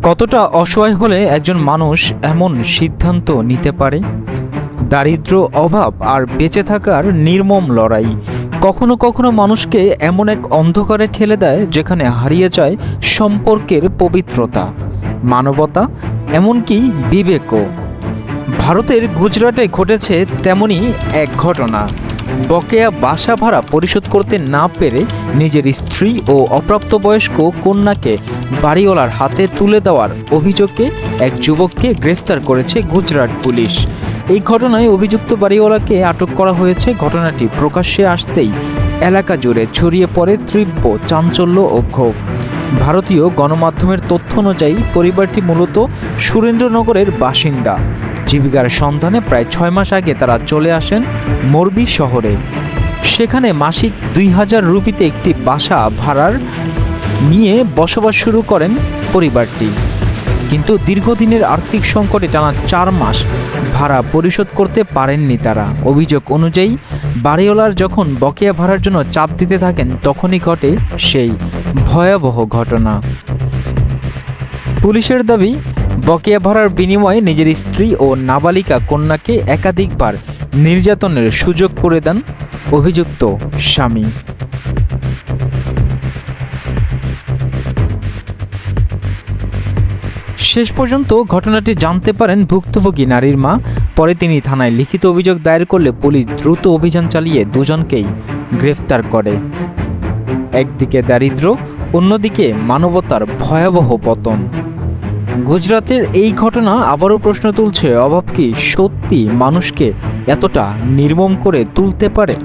কতটা অসহায় হলে একজন মানুষ এমন সিদ্ধান্ত নিতে পারে? দারিদ্র্য, অভাব আর বেঁচে থাকার নির্মম লড়াই কখনো কখনো মানুষকে এমন এক অন্ধকারে ঠেলে দেয় যেখানে হারিয়ে যায় সম্পর্কের পবিত্রতা, মানবতা, এমনকি বিবেকও। ভারতের গুজরাটে ঘটেছে তেমনই এক ঘটনা। বকেয়া বাসা ভাড়া পরিশোধ করতে না পেরে নিজের স্ত্রী ও অপ্রাপ্তবয়স্ক কন্যাকে বাড়িওয়ালার হাতে তুলে দেওয়ার অভিযোগে এক যুবককে গ্রেফতার করেছে গুজরাট পুলিশ। এই ঘটনায় অভিযুক্ত বাড়িওয়ালাকে আটক করা হয়েছে। ঘটনাটি প্রকাশ্যে আসতেই এলাকা জুড়ে ছড়িয়ে পড়ে তীব্র চাঞ্চল্য ও ক্ষোভ। ভারতীয় গণমাধ্যমের তথ্য অনুযায়ী পরিবারটি মূলত সুরেন্দ্রনগরের বাসিন্দা। জীবিকার সন্ধানে প্রায় 6 মাস আগে তারা চলে আসেন মোরবি শহরে। সেখানে মাসিক 2000 রুপিতে একটি বাসা ভাড়ার নিয়ে বসবাস শুরু করেন পরিবারটি। কিন্তু দীর্ঘদিনের আর্থিক সংকটে টানা 4 মাস ভাড়া পরিশোধ করতে পারেননি তারা। অভিযোগ অনুযায়ী বাড়িওয়ালার যখন বকেয়া ভাড়ার জন্য চাপ দিতে থাকেন তখনই ঘটে সেই ভয়াবহ ঘটনা। পুলিশের দাবি, বকেয়া ভাড়ার বিনিময়ে নিজের স্ত্রী ও নাবালিকা কন্যাকে একাধিকবার নির্যাতনের সুযোগ করে দেন অভিযুক্ত স্বামী। শেষ পর্যন্ত ঘটনাটি জানতে পারেন ভুক্তভোগী নারীর মা। পরে তিনি থানায় লিখিত অভিযোগ দায়ের করলে পুলিশ দ্রুত অভিযান চালিয়ে দুজনকেই গ্রেফতার করে। একদিকে দারিদ্র্য, অন্যদিকে মানবতার ভয়াবহ পতন। গুজরাতের এই ঘটনা আবারও প্রশ্ন তুলছে, অভাব কি সত্যি মানুষকে এতটা নির্মম করে তুলতে পারে?